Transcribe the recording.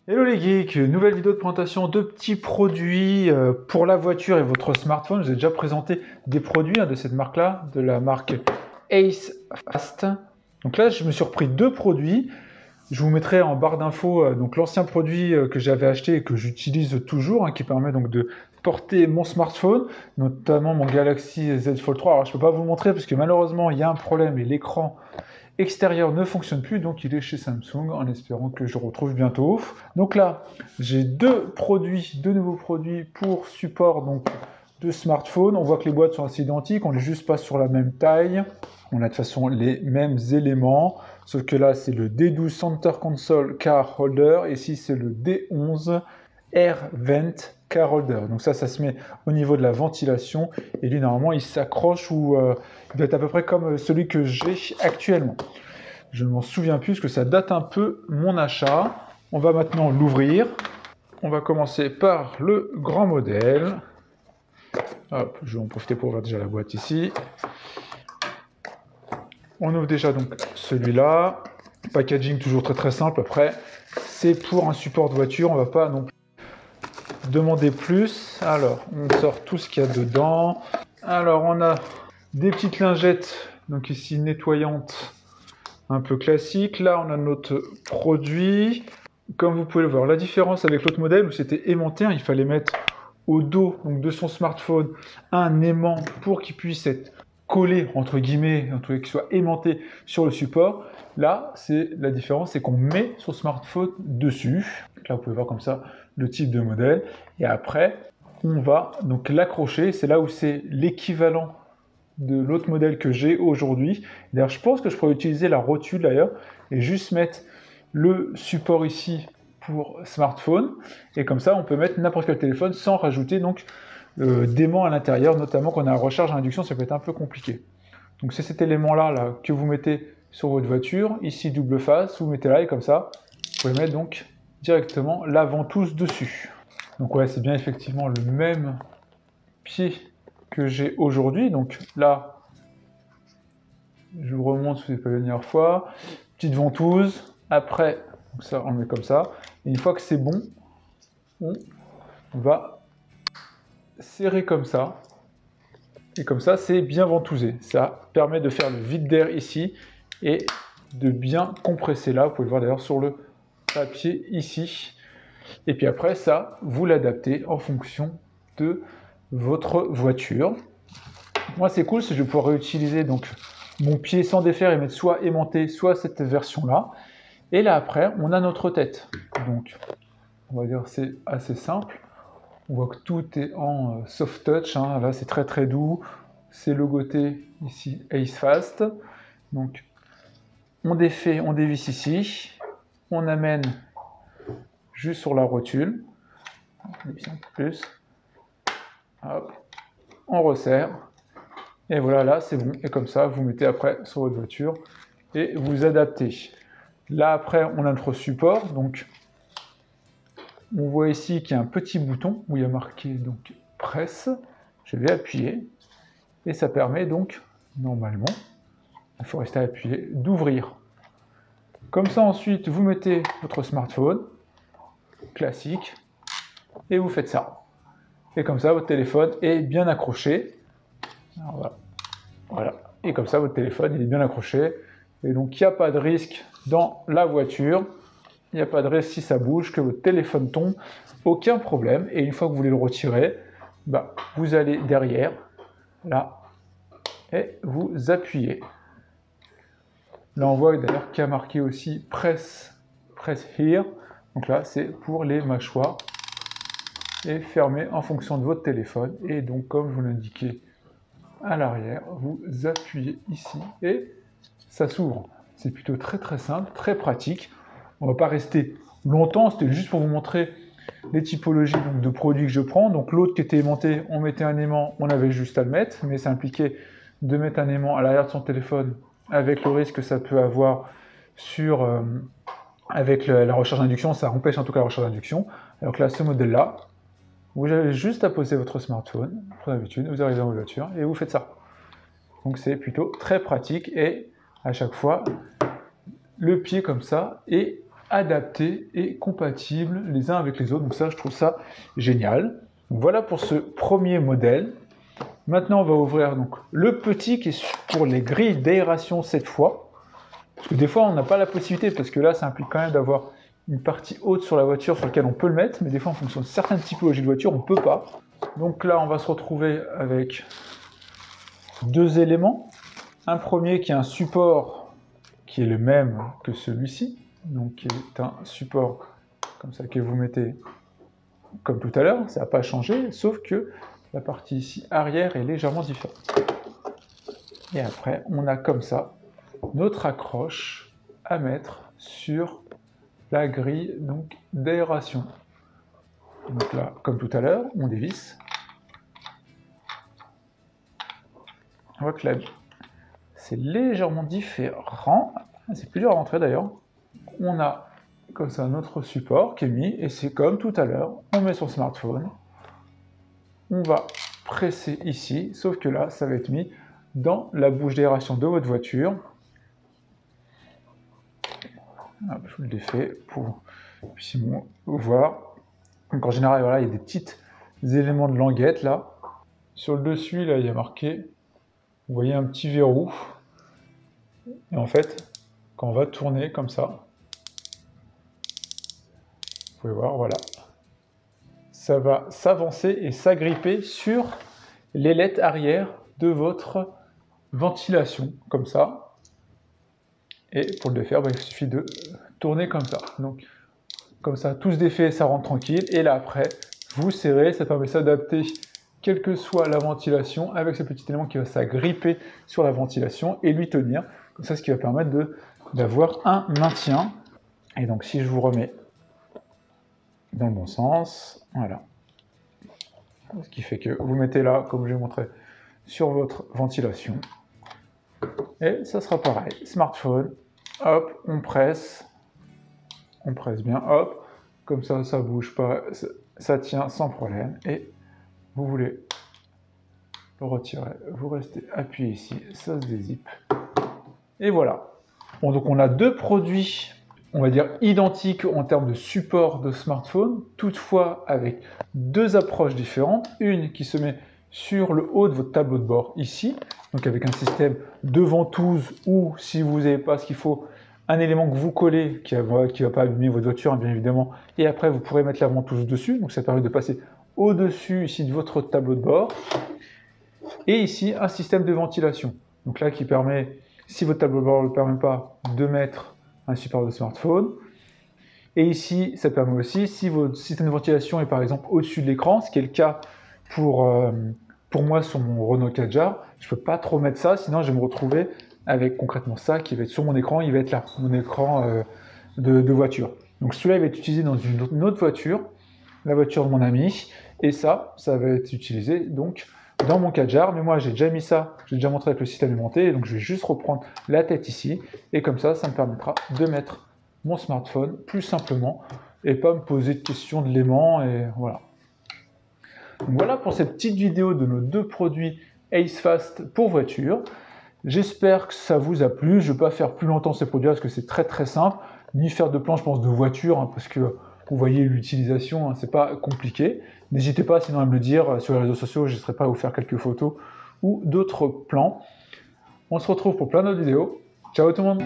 Hello les geeks, nouvelle vidéo de présentation de petits produits pour la voiture et votre smartphone. Je vous ai déjà présenté des produits de cette marque-là, de la marque Ace Fast. Donc là, je me suis repris deux produits. Je vous mettrai en barre d'infos donc l'ancien produit que j'avais acheté et que j'utilise toujours, qui permet donc de porter mon smartphone, notamment mon Galaxy Z Fold 3. Alors je ne peux pas vous le montrer parce que malheureusement il y a un problème et l'écran extérieur ne fonctionne plus, donc il est chez Samsung, en espérant que je retrouve bientôt. Donc là, j'ai deux nouveaux produits pour support donc de smartphone. On voit que les boîtes sont assez identiques, on n'est juste pas sur la même taille. On a de toute façon les mêmes éléments, sauf que là c'est le D12 Center Console Car Holder, et ici c'est le D11 Air Vent Car Holder. Donc ça se met au niveau de la ventilation, et lui normalement il s'accroche ou il doit être à peu près comme celui que j'ai actuellement. Je ne m'en souviens plus parce que ça date un peu mon achat. On va maintenant l'ouvrir. On va commencer par le grand modèle. Hop, je vais en profiter pour ouvrir déjà la boîte ici. On ouvre déjà donc celui-là. Packaging toujours très simple. Après, c'est pour un support de voiture. On ne va pas non plus demander plus. Alors, on sort tout ce qu'il y a dedans. Alors, on a des petites lingettes, donc ici nettoyantes, un peu classique. Là, on a notre produit. Comme vous pouvez le voir, la différence avec l'autre modèle où c'était aimanté, il fallait mettre au dos donc, de son smartphone un aimant pour qu'il puisse être collé, entre guillemets, qu'il soit aimanté sur le support. Là, c'est la différence, c'est qu'on met son smartphone dessus. Là, vous pouvez voir comme ça le type de modèle. Et après, on va donc l'accrocher. C'est là où c'est l'équivalent de l'autre modèle que j'ai aujourd'hui. D'ailleurs, je pense que je pourrais utiliser la rotule d'ailleurs et juste mettre le support ici pour smartphone, et comme ça on peut mettre n'importe quel téléphone sans rajouter donc d'aimant à l'intérieur, notamment quand on a la recharge à induction, ça peut être un peu compliqué. Donc c'est cet élément là que vous mettez sur votre voiture, ici double face, vous mettez là et comme ça vous pouvez mettre donc directement la ventouse dessus. Donc ouais, c'est bien effectivement le même pied que j'ai aujourd'hui. Donc là, je vous remonte ce que j'ai pas vu la dernière fois. Petite ventouse. Après, donc ça, on le met comme ça. Et une fois que c'est bon, on va serrer comme ça. Et comme ça, c'est bien ventousé. Ça permet de faire le vide d'air ici et de bien compresser là. Vous pouvez le voir d'ailleurs sur le papier ici. Et puis après, ça, vous l'adaptez en fonction de votre voiture. Moi, c'est cool, c'est que je vais pouvoir réutiliser donc mon pied sans défaire et mettre soit aimanté, soit cette version-là. Et là, après, on a notre tête. Donc, on va dire c'est assez simple. On voit que tout est en soft touch. Là, c'est très doux. C'est logoté ici Ace Fast. Donc, on défait, on dévisse ici. On amène juste sur la rotule. On dévisse un peu plus. Hop. On resserre. Et voilà, là, c'est bon. Et comme ça, vous mettez après sur votre voiture et vous adaptez. Là, après, on a notre support. Donc, on voit ici qu'il y a un petit bouton où il y a marqué donc presse. Je vais appuyer. Et ça permet donc, normalement, il faut rester appuyé, d'ouvrir. Comme ça, ensuite, vous mettez votre smartphone, classique, et vous faites ça. Et comme ça, votre téléphone est bien accroché. Alors, voilà. Et comme ça, votre téléphone il est bien accroché. Et donc, il n'y a pas de risque dans la voiture. Il n'y a pas de risque si ça bouge, que votre téléphone tombe. Aucun problème. Et une fois que vous voulez le retirer, vous allez derrière, là, et vous appuyez. Là, on voit d'ailleurs qu'il y a marqué aussi press here. Donc là, c'est pour les mâchoires. Et fermé en fonction de votre téléphone. Et donc, comme je vous l'indiquais à l'arrière, vous appuyez ici et ça s'ouvre. C'est plutôt très simple, très pratique. On ne va pas rester longtemps, c'était juste pour vous montrer les typologies donc, de produits que je prends. Donc l'autre qui était aimanté, on mettait un aimant, on avait juste à le mettre, mais ça impliquait de mettre un aimant à l'arrière de son téléphone avec le risque que ça peut avoir sur, avec la recharge d'induction, ça empêche en tout cas la recharge d'induction. Alors que là, ce modèle-là, vous avez juste à poser votre smartphone, comme d'habitude, vous arrivez dans votre voiture et vous faites ça. Donc c'est plutôt très pratique et à chaque fois, le pied comme ça est adaptés et compatibles les uns avec les autres. Donc ça, je trouve ça génial. Donc voilà pour ce premier modèle. Maintenant, on va ouvrir donc le petit qui est pour les grilles d'aération cette fois. Parce que des fois, on n'a pas la possibilité, parce que là, ça implique quand même d'avoir une partie haute sur la voiture sur laquelle on peut le mettre, mais des fois, en fonction de certaines typologies de voitures, on ne peut pas. Donc là, on va se retrouver avec deux éléments. Un premier qui est un support qui est le même que celui-ci, donc qui est un support comme ça que vous mettez comme tout à l'heure, ça n'a pas changé, sauf que la partie ici arrière est légèrement différente. Et après, on a comme ça notre accroche à mettre sur la grille d'aération. Donc là, comme tout à l'heure, on dévisse. On voit que là, c'est légèrement différent. C'est plus dur à rentrer d'ailleurs. On a comme ça notre support qui est mis, et c'est comme tout à l'heure, on met son smartphone, on va presser ici, sauf que là, ça va être mis dans la bouche d'aération de votre voiture. Hop, je vous le défais pour voir. Donc en général, voilà, il y a des petits éléments de languette là. Sur le dessus, là, il y a marqué, vous voyez un petit verrou. Et en fait, quand on va tourner comme ça, vous pouvez voir, voilà, ça va s'avancer et s'agripper sur l'ailette arrière de votre ventilation, comme ça. Et pour le défaire, il suffit de tourner comme ça. Donc, comme ça, tout se défait, ça rentre tranquille. Et là, après, vous serrez, ça permet de s'adapter, quelle que soit la ventilation, avec ce petit élément qui va s'agripper sur la ventilation et lui tenir. Comme ça, ce qui va permettre d'avoir un maintien. Et donc, si je vous remets dans le bon sens, voilà. Ce qui fait que vous mettez là, comme je l'ai montré, sur votre ventilation. Et ça sera pareil. Smartphone, hop, on presse bien, hop, comme ça, ça bouge pas, ça tient sans problème. Et vous voulez le retirer, vous restez appuyé ici, ça se dézippe. Et voilà. Bon, donc on a deux produits, on va dire identiques en termes de support de smartphone, toutefois avec deux approches différentes. Une qui se met sur le haut de votre tableau de bord ici, donc avec un système de ventouse ou si vous n'avez pas ce qu'il faut, un élément que vous collez qui ne va pas abîmer votre voiture, bien évidemment, et après vous pourrez mettre la ventouse dessus, donc ça permet de passer au-dessus ici de votre tableau de bord. Et ici, un système de ventilation, donc là qui permet, si votre tableau de bord ne le permet pas, de mettre un support de smartphone. Et ici, ça permet aussi, si votre système de ventilation est par exemple au-dessus de l'écran, ce qui est le cas pour moi sur mon Renault Kadjar, je ne peux pas trop mettre ça, sinon je vais me retrouver avec concrètement ça qui va être sur mon écran, il va être là, mon écran de voiture. Donc celui-là, il va être utilisé dans une autre voiture, la voiture de mon ami, et ça va être utilisé donc dans mon Kadjar, mais moi j'ai déjà mis ça, j'ai déjà montré avec le système aimanté, donc je vais juste reprendre la tête ici, et comme ça me permettra de mettre mon smartphone plus simplement, et pas me poser de questions de l'aimant, et voilà. Donc voilà pour cette petite vidéo de nos deux produits AceFast pour voiture. J'espère que ça vous a plu. Je ne vais pas faire plus longtemps ces produits parce que c'est très très simple, ni faire de plan, je pense, de voiture, hein, parce que vous voyez l'utilisation, hein, c'est pas compliqué. N'hésitez pas sinon à me le dire sur les réseaux sociaux, je ne serai pas à vous faire quelques photos ou d'autres plans. On se retrouve pour plein d'autres vidéos. Ciao tout le monde!